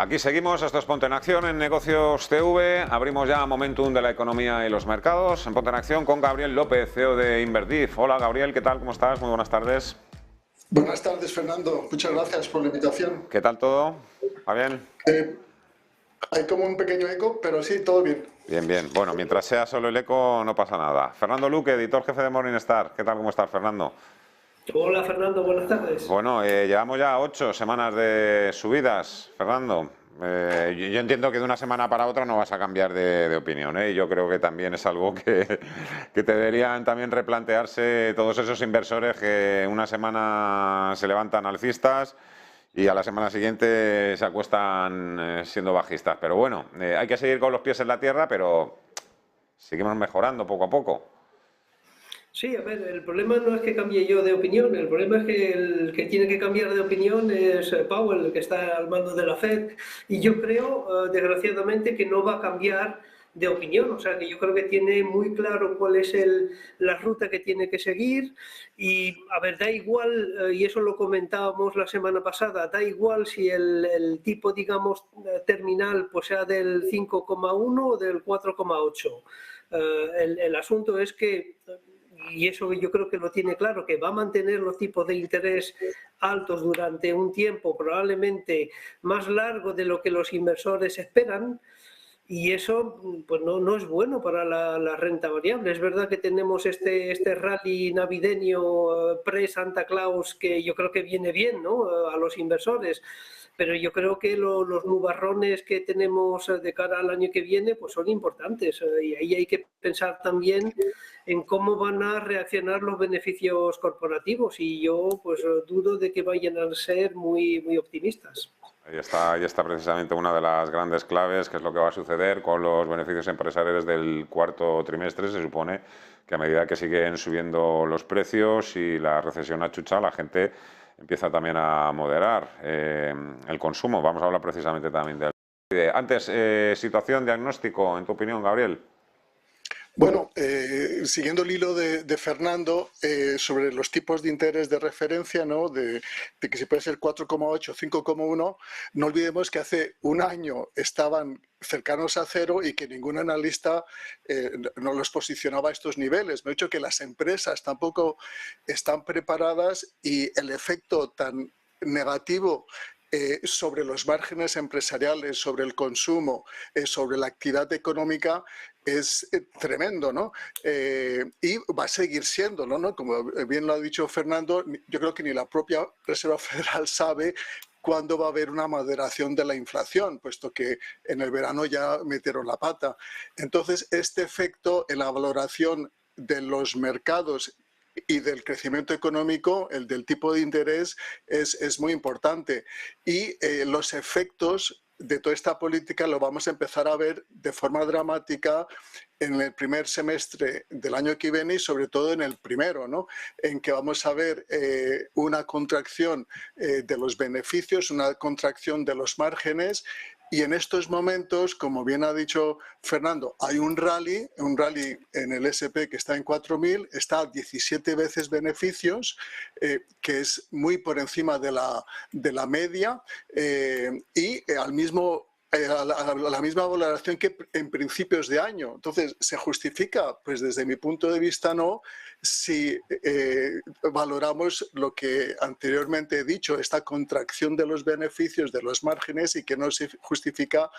Aquí seguimos, esto es Ponte en Acción en Negocios TV. Abrimos ya Momentum de la economía y los mercados. En Ponte en Acción con Gabriel López, CEO de Inverdiv. Hola Gabriel, ¿qué tal? ¿Cómo estás? Muy buenas tardes. Buenas tardes, Fernando. Muchas gracias por la invitación. ¿Qué tal todo? ¿Va bien? Hay como un pequeño eco, pero sí, todo bien. Bien, bien. Bueno, mientras sea solo el eco, no pasa nada. Fernando Luque, editor jefe de Morningstar. ¿Qué tal? ¿Cómo estás, Fernando? Hola Fernando, buenas tardes. Bueno, llevamos ya 8 semanas de subidas, Fernando. Yo entiendo que de una semana para otra no vas a cambiar de opinión, ¿eh? Yo creo que también es algo que deberían también replantearse todos esos inversores que una semana se levantan alcistas y a la semana siguiente se acuestan siendo bajistas. Pero bueno, hay que seguir con los pies en la tierra, pero seguimos mejorando poco a poco. Sí, a ver, el problema no es que cambie yo de opinión, el problema es que el que tiene que cambiar de opinión es Powell, el que está al mando de la Fed, y yo creo, desgraciadamente, que no va a cambiar de opinión, o sea, que yo creo que tiene muy claro cuál es la ruta que tiene que seguir y, a ver, da igual, y eso lo comentábamos la semana pasada, da igual si el tipo, digamos, terminal pues sea del 5,1 o del 4,8. El asunto es que y eso yo creo que lo tiene claro, que va a mantener los tipos de interés altos durante un tiempo probablemente más largo de lo que los inversores esperan, y eso pues no es bueno para la renta variable. Es verdad que tenemos este rally navideño pre-Santa Claus que yo creo que viene bien, ¿no?, a los inversores, pero yo creo que los nubarrones que tenemos de cara al año que viene pues son importantes, y ahí hay que pensar también en cómo van a reaccionar los beneficios corporativos, y yo pues dudo de que vayan a ser muy optimistas. Ahí está precisamente una de las grandes claves, que es lo que va a suceder con los beneficios empresariales del cuarto trimestre. Se supone que a medida que siguen subiendo los precios y la recesión achucha, la gente empieza también a moderar el consumo. Vamos a hablar precisamente también de... Antes, situación, diagnóstico, en tu opinión, Gabriel. Bueno, siguiendo el hilo de Fernando, sobre los tipos de interés de referencia, ¿no? De que si puede ser 4,8, 5,1, no olvidemos que hace un año estaban cercanos a cero y que ningún analista no los posicionaba a estos niveles. Me ha dicho que las empresas tampoco están preparadas y el efecto tan negativo sobre los márgenes empresariales, sobre el consumo, sobre la actividad económica, es tremendo, ¿no? Y va a seguir siéndolo, ¿no? Como bien lo ha dicho Fernando, yo creo que ni la propia Reserva Federal sabe cuándo va a haber una moderación de la inflación, puesto que en el verano ya metieron la pata. Entonces, este efecto en la valoración de los mercados y del crecimiento económico, el del tipo de interés, es muy importante. Y los efectos de toda esta política lo vamos a empezar a ver de forma dramática en el primer semestre del año que viene y sobre todo en el primero, ¿no? En que vamos a ver una contracción de los beneficios, una contracción de los márgenes. Y en estos momentos, como bien ha dicho Fernando, hay un rally en el S&P que está en 4.000, está a 17 veces beneficios, que es muy por encima de la media, y al mismo a la misma valoración que en principios de año. Entonces, ¿se justifica? Pues desde mi punto de vista no, si valoramos lo que anteriormente he dicho, esta contracción de los beneficios, de los márgenes, y que no se justifica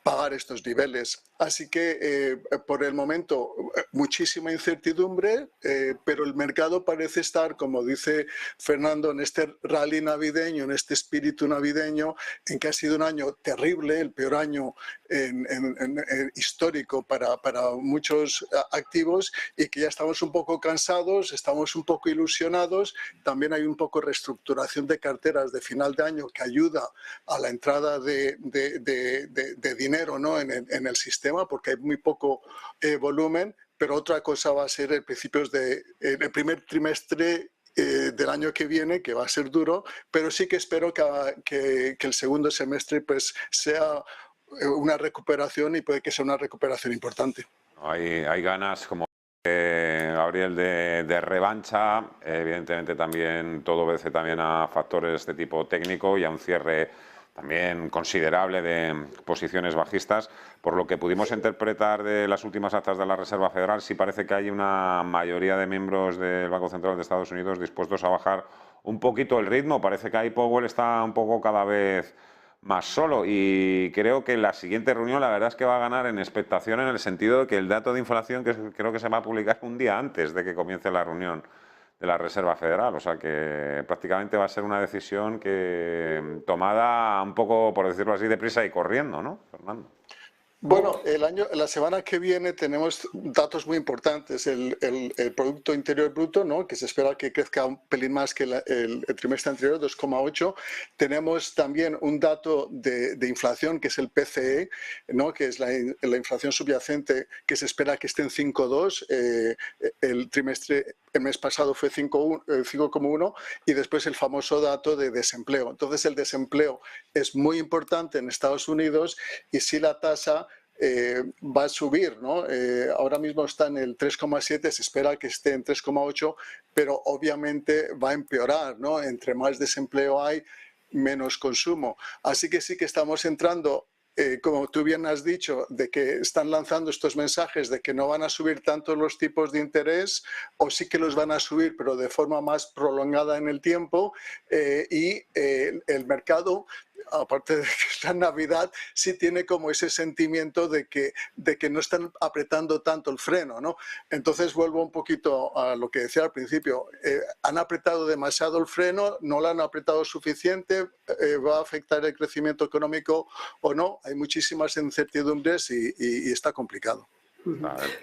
pagar estos niveles. Así que por el momento muchísima incertidumbre, pero el mercado parece estar, como dice Fernando, en este rally navideño, en este espíritu navideño, en que ha sido un año terrible, el peor año histórico para muchos activos, y que ya estamos un poco cansados, estamos un poco ilusionados. También hay un poco de reestructuración de carteras de final de año que ayuda a la entrada de dinero, ¿no?, en el sistema, porque hay muy poco volumen, pero otra cosa va a ser el primer trimestre del año que viene, que va a ser duro, pero sí que espero que el segundo semestre pues sea una recuperación, y puede que sea una recuperación importante. Hay ganas, como Gabriel, de revancha. Evidentemente también todo obedece también a factores de tipo técnico y a un cierre también considerable de posiciones bajistas. Por lo que pudimos interpretar de las últimas actas de la Reserva Federal, sí parece que hay una mayoría de miembros del Banco Central de Estados Unidos dispuestos a bajar un poquito el ritmo. Parece que ahí Powell está un poco cada vez más solo, y creo que la siguiente reunión la verdad es que va a ganar en expectación, en el sentido de que el dato de inflación creo que se va a publicar un día antes de que comience la reunión de la Reserva Federal, o sea que prácticamente va a ser una decisión que tomada un poco, por decirlo así, deprisa y corriendo, ¿no, Fernando? Bueno, la semana que viene tenemos datos muy importantes. El Producto Interior Bruto, ¿no?, que se espera que crezca un pelín más que el trimestre anterior, 2,8. Tenemos también un dato de inflación, que es el PCE, ¿no?, que es la inflación subyacente, que se espera que esté en 5,2. El mes pasado fue 5,1, y después el famoso dato de desempleo. Entonces, el desempleo es muy importante en Estados Unidos, y si la tasa va a subir, ¿no? Ahora mismo está en el 3,7, se espera que esté en 3,8, pero obviamente va a empeorar, ¿no? Entre más desempleo hay, menos consumo. Así que sí que estamos entrando, como tú bien has dicho, de que están lanzando estos mensajes de que no van a subir tanto los tipos de interés, o sí que los van a subir, pero de forma más prolongada en el tiempo, y el mercado, aparte de que es la Navidad, sí tiene como ese sentimiento de que no están apretando tanto el freno, ¿no? Entonces vuelvo un poquito a lo que decía al principio. Han apretado demasiado el freno, no lo han apretado suficiente, va a afectar el crecimiento económico o no. Hay muchísimas incertidumbres y está complicado.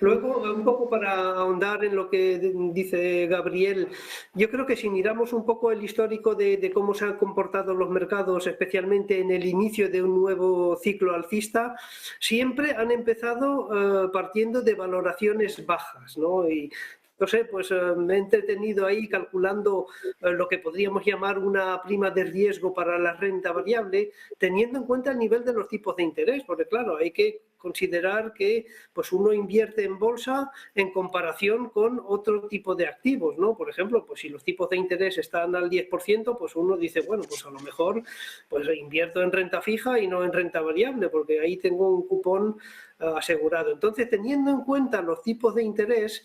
Luego, un poco para ahondar en lo que dice Gabriel, yo creo que si miramos un poco el histórico de cómo se han comportado los mercados, especialmente en el inicio de un nuevo ciclo alcista, siempre han empezado partiendo de valoraciones bajas, ¿no? Y no sé, pues me he entretenido ahí calculando lo que podríamos llamar una prima de riesgo para la renta variable, teniendo en cuenta el nivel de los tipos de interés, porque claro, hay que considerar que pues uno invierte en bolsa en comparación con otro tipo de activos, ¿no? Por ejemplo, pues si los tipos de interés están al 10%, pues uno dice, bueno, pues a lo mejor pues invierto en renta fija y no en renta variable, porque ahí tengo un cupón asegurado. Entonces, teniendo en cuenta los tipos de interés,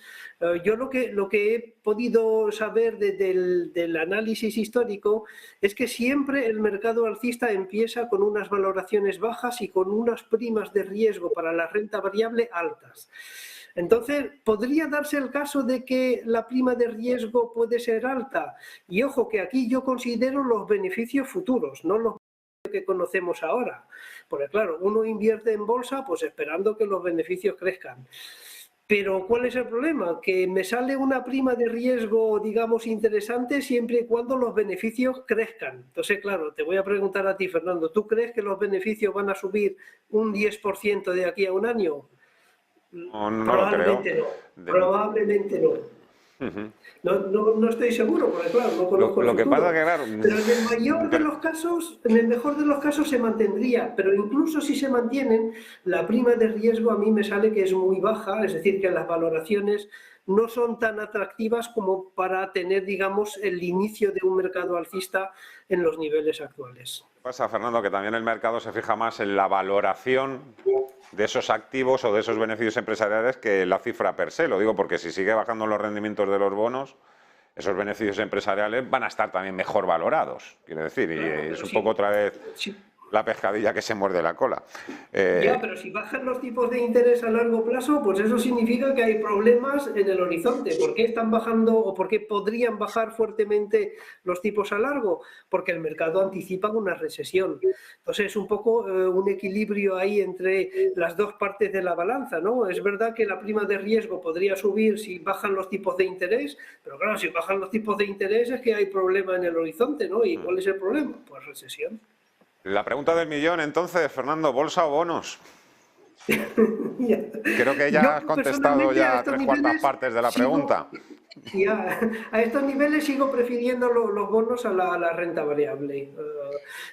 yo lo que he podido saber del análisis histórico es que siempre el mercado alcista empieza con unas valoraciones bajas y con unas primas de riesgo para la renta variable altas. Entonces, ¿podría darse el caso de que la prima de riesgo puede ser alta? Y ojo, que aquí yo considero los beneficios futuros, no los que conocemos ahora. Porque claro, uno invierte en bolsa pues esperando que los beneficios crezcan. Pero ¿cuál es el problema? Que me sale una prima de riesgo, digamos, interesante siempre y cuando los beneficios crezcan. Entonces, claro, te voy a preguntar a ti, Fernando, ¿tú crees que los beneficios van a subir un 10% de aquí a un año? No Probablemente lo creo. no. Probablemente no. No estoy seguro, porque claro, no conozco el Lo que futuro. pasa que, claro, pero en el mayor de los casos, en el mejor de los casos se mantendría, pero incluso si se mantienen, la prima de riesgo a mí me sale que es muy baja, es decir, que las valoraciones no son tan atractivas como para tener, digamos, el inicio de un mercado alcista en los niveles actuales. Pasa, Fernando, que también el mercado se fija más en la valoración de esos activos o de esos beneficios empresariales que la cifra per se. Lo digo porque si sigue bajando los rendimientos de los bonos, esos beneficios empresariales van a estar también mejor valorados, quiero decir, y es un poco otra vez la pescadilla que se muerde la cola. Ya, pero si bajan los tipos de interés a largo plazo, pues eso significa que hay problemas en el horizonte. ¿Por qué están bajando o por qué podrían bajar fuertemente los tipos a largo? Porque el mercado anticipa una recesión. Entonces es un poco un equilibrio ahí entre las dos partes de la balanza, ¿no? Es verdad que la prima de riesgo podría subir si bajan los tipos de interés, pero claro, si bajan los tipos de interés es que hay problema en el horizonte, ¿no? ¿Y cuál es el problema? Pues recesión. La pregunta del millón, entonces, Fernando, ¿bolsa o bonos? Creo que ya has contestado ya 3/4 partes de la pregunta. Y a estos niveles sigo prefiriendo los bonos a la renta variable.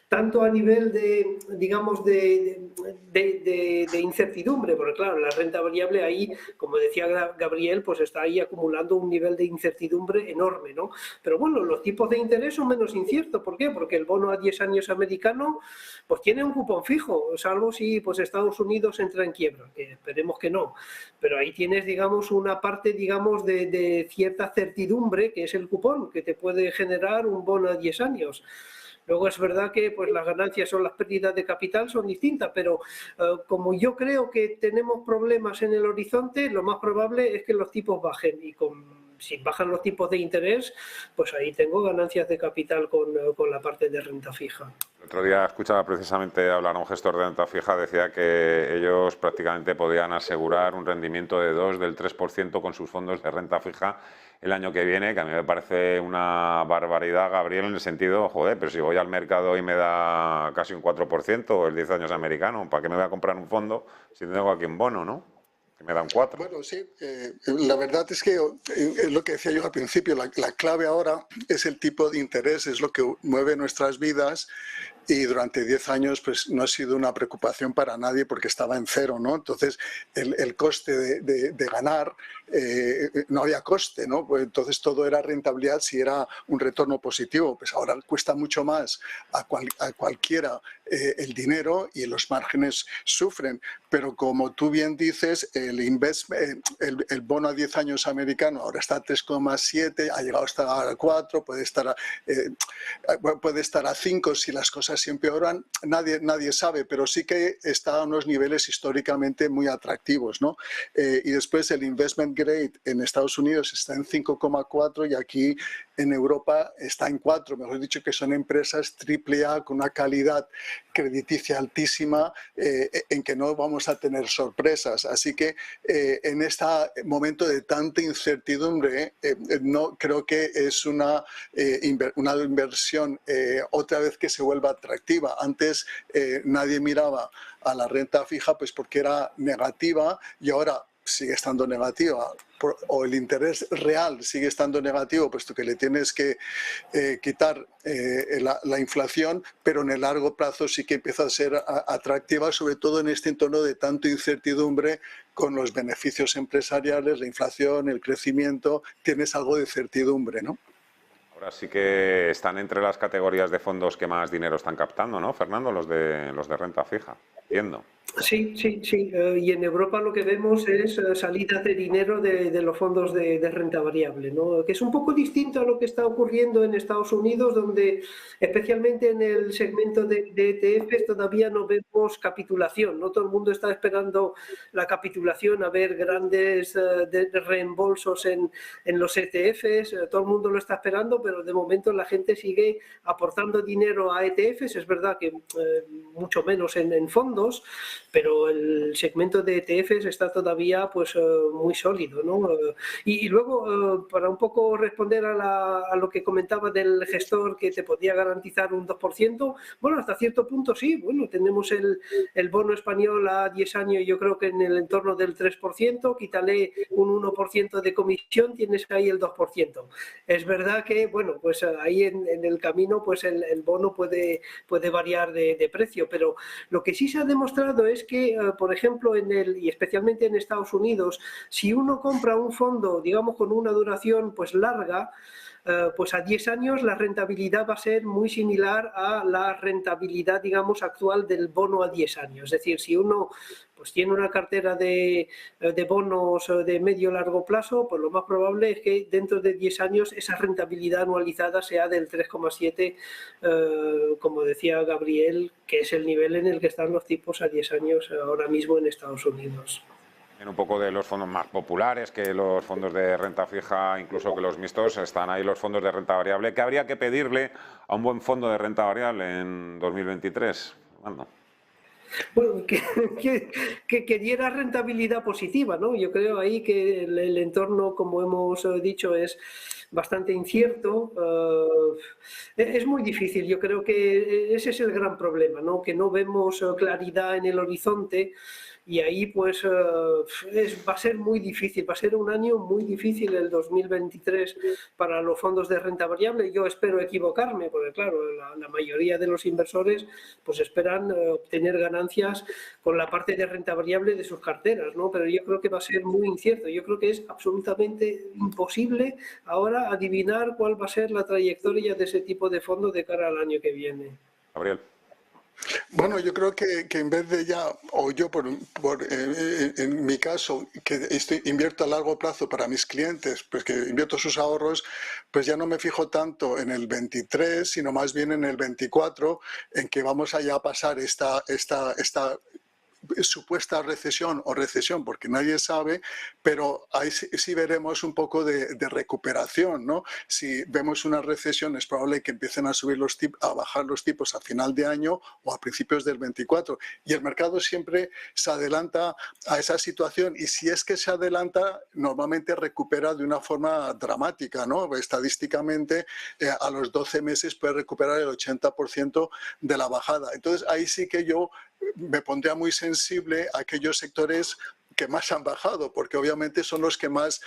Tanto a nivel de, digamos, de incertidumbre, porque claro, la renta variable ahí, como decía Gabriel, pues está ahí acumulando un nivel de incertidumbre enorme, ¿no? Pero bueno, los tipos de interés son menos inciertos. ¿Por qué? Porque el bono a 10 años americano pues tiene un cupón fijo, salvo si pues Estados Unidos entra en quiebra, que esperemos que no. Pero ahí tienes, digamos, una parte, digamos, de cierta certidumbre, que es el cupón, que te puede generar un bono a 10 años. Luego es verdad que pues, las ganancias o las pérdidas de capital son distintas, pero como yo creo que tenemos problemas en el horizonte, lo más probable es que los tipos bajen y si bajan los tipos de interés, pues ahí tengo ganancias de capital con la parte de renta fija. El otro día escuchaba precisamente hablar a un gestor de renta fija, decía que ellos prácticamente podían asegurar un rendimiento de 2, del 3% con sus fondos de renta fija el año que viene, que a mí me parece una barbaridad, Gabriel, en el sentido, joder, pero si voy al mercado y me da casi un 4%, el 10 años americano, ¿para qué me voy a comprar un fondo si tengo aquí un bono, no? Que me dan 4. Bueno, sí, la verdad es que es lo que decía yo al principio, la clave ahora es el tipo de interés, es lo que mueve nuestras vidas. Y durante 10 años pues no ha sido una preocupación para nadie porque estaba en cero, ¿no? Entonces el coste de ganar, no había coste, ¿no? Pues entonces todo era rentabilidad si era un retorno positivo. Pues ahora cuesta mucho más a cualquiera el dinero y los márgenes sufren. Pero como tú bien dices, el bono a 10 años americano ahora está a 3,7, ha llegado hasta a 4, puede estar a 5 si las cosas se empeoran, nadie sabe, pero sí que está a unos niveles históricamente muy atractivos, ¿no? Y después el investment grade en Estados Unidos está en 5,4 y aquí en Europa está en 4, mejor dicho, que son empresas AAA con una calidad crediticia altísima, en que no vamos a tener sorpresas. Así que en este momento de tanta incertidumbre, no creo que es una inversión otra vez que se vuelva atractiva. Antes nadie miraba a la renta fija pues porque era negativa y ahora sigue estando negativa, o el interés real sigue estando negativo, puesto que le tienes que quitar la inflación, pero en el largo plazo sí que empieza a ser atractiva, sobre todo en este entorno de tanta incertidumbre con los beneficios empresariales, la inflación, el crecimiento, tienes algo de certidumbre, ¿no? Ahora sí que están entre las categorías de fondos que más dinero están captando, ¿no, Fernando? Los de renta fija, entiendo. Sí, sí, sí. Y en Europa lo que vemos es salidas de dinero de los fondos de renta variable, ¿no? Que es un poco distinto a lo que está ocurriendo en Estados Unidos, donde especialmente en el segmento de ETFs todavía no vemos capitulación. No todo el mundo está esperando la capitulación a ver grandes reembolsos en los ETFs. Todo el mundo lo está esperando, pero de momento la gente sigue aportando dinero a ETFs. Es verdad que mucho menos en fondos, pero el segmento de ETFs está todavía pues muy sólido, ¿no? Y luego, para un poco responder a lo que comentaba del gestor que te podía garantizar un 2%, bueno, hasta cierto punto sí, bueno, tenemos el bono español a 10 años, yo creo que en el entorno del 3%, quítale un 1% de comisión, tienes ahí el 2%. Es verdad que, bueno, pues ahí en el camino pues el bono puede variar de precio, pero lo que sí se ha demostrado es que, por ejemplo, y especialmente en Estados Unidos, si uno compra un fondo, digamos, con una duración pues larga, pues a 10 años la rentabilidad va a ser muy similar a la rentabilidad, digamos, actual del bono a 10 años. Es decir, si uno pues tiene una cartera de bonos de medio largo plazo, pues lo más probable es que dentro de 10 años esa rentabilidad anualizada sea del 3,7, como decía Gabriel, que es el nivel en el que están los tipos a 10 años ahora mismo en Estados Unidos. Un poco de los fondos más populares que los fondos de renta fija, incluso que los mixtos, están ahí los fondos de renta variable. ¿Qué habría que pedirle a un buen fondo de renta variable en 2023? Bueno, que diera rentabilidad positiva, ¿no? Yo creo ahí que el entorno, como hemos dicho, es bastante incierto. Es muy difícil. Yo creo que ese es el gran problema, ¿no? Que no vemos claridad en el horizonte. y ahí pues va a ser muy difícil, va a ser un año muy difícil el 2023 para los fondos de renta variable. Yo espero equivocarme, porque claro, la mayoría de los inversores pues esperan obtener ganancias con la parte de renta variable de sus carteras, ¿no? Pero yo creo que va a ser muy incierto. Yo creo que es absolutamente imposible ahora adivinar cuál va a ser la trayectoria de ese tipo de fondos de cara al año que viene. Gabriel. Bueno, yo creo que en vez de ya, o yo en mi caso, que invierto a largo plazo para mis clientes, pues que invierto sus ahorros, pues ya no me fijo tanto en el 23, sino más bien en el 24, en que vamos allá a pasar esta supuesta recesión o recesión, porque nadie sabe, pero ahí sí veremos un poco de recuperación, ¿no? Si vemos una recesión es probable que empiecen a subir a bajar los tipos a final de año o a principios del 24, y el mercado siempre se adelanta a esa situación, y si es que se adelanta, normalmente recupera de una forma dramática, ¿no? Estadísticamente, a los 12 meses puede recuperar el 80% de la bajada. Entonces ahí sí que yo me pondría muy sensible a aquellos sectores que más han bajado, porque obviamente son los que más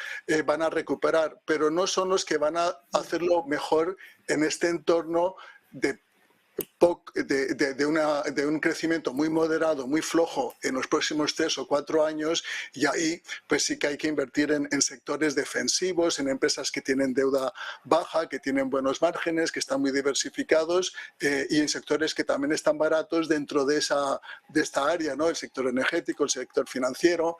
van a recuperar, pero no son los que van a hacerlo mejor en este entorno de un crecimiento muy moderado, muy flojo en los próximos 3 o 4 años, y ahí pues sí que hay que invertir en sectores defensivos, en empresas que tienen deuda baja, que tienen buenos márgenes, que están muy diversificados, y en sectores que también están baratos dentro de esta área, ¿no? El sector energético, el sector financiero,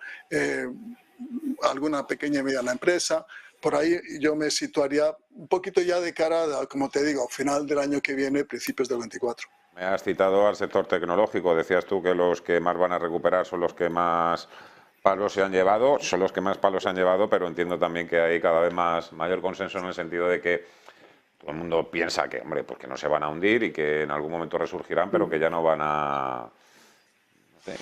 alguna pequeña y mediana empresa. Por ahí yo me situaría un poquito ya de cara a, como te digo, final del año que viene, principios del 24. Me has citado al sector tecnológico. Decías tú que los que más van a recuperar son los que más palos se han llevado. Son los que más palos se han llevado, pero entiendo también que hay cada vez mayor consenso en el sentido de que todo el mundo piensa que, hombre, pues que no se van a hundir y que en algún momento resurgirán, pero que ya no van a... No sé,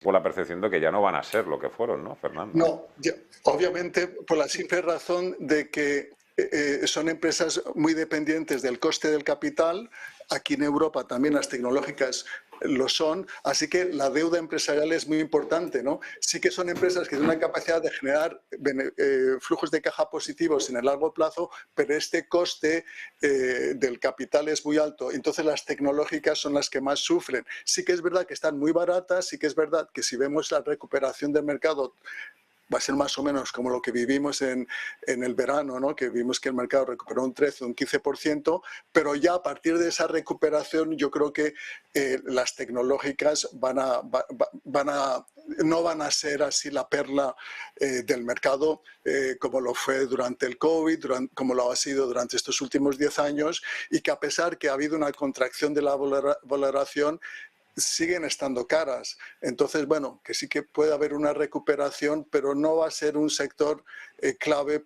por la percepción de que ya no van a ser lo que fueron, ¿no, Fernando? No, obviamente por la simple razón de que son empresas muy dependientes del coste del capital. Aquí en Europa también las tecnológicas lo son, así que la deuda empresarial es muy importante, ¿no? Sí que son empresas que tienen una capacidad de generar flujos de caja positivos en el largo plazo, pero este coste del capital es muy alto, entonces las tecnológicas son las que más sufren. Sí que es verdad que están muy baratas, sí que es verdad que si vemos la recuperación del mercado va a ser más o menos como lo que vivimos en el verano, ¿no? Que vimos que el mercado recuperó un 13 o un 15%, pero ya a partir de esa recuperación yo creo que las tecnológicas no van a ser así la perla del mercado como lo fue durante el COVID, como lo ha sido durante estos últimos 10 años, y que a pesar que ha habido una contracción de la valoración, siguen estando caras. Entonces, bueno, que sí que puede haber una recuperación, pero no va a ser un sector clave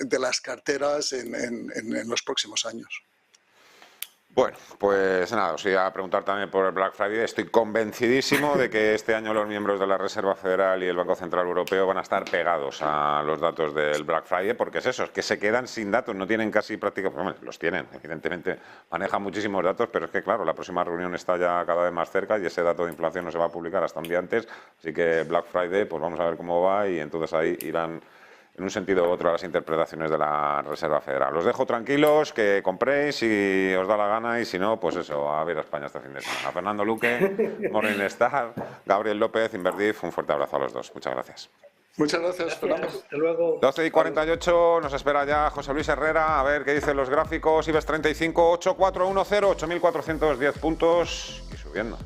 de las carteras en los próximos años. Bueno, pues nada, os iba a preguntar también por el Black Friday. Estoy convencidísimo de que este año los miembros de la Reserva Federal y el Banco Central Europeo van a estar pegados a los datos del Black Friday, porque es eso, es que se quedan sin datos, no tienen casi prácticamente, bueno, los tienen, evidentemente manejan muchísimos datos, pero es que claro, la próxima reunión está ya cada vez más cerca y ese dato de inflación no se va a publicar hasta un día antes, así que Black Friday, pues vamos a ver cómo va y entonces ahí irán en un sentido u otro a las interpretaciones de la Reserva Federal. Os dejo tranquilos, que compréis si os da la gana y si no, pues eso, a ver a España este fin de semana. Fernando Luque, Morningstar, Gabriel López, Inverdiv, un fuerte abrazo a los dos. Muchas gracias. Muchas gracias, Fernando. Hasta luego. 12:48, nos espera ya José Luis Herrera, a ver qué dicen los gráficos. IBEX 35, 8410, 8.410 puntos y subiendo.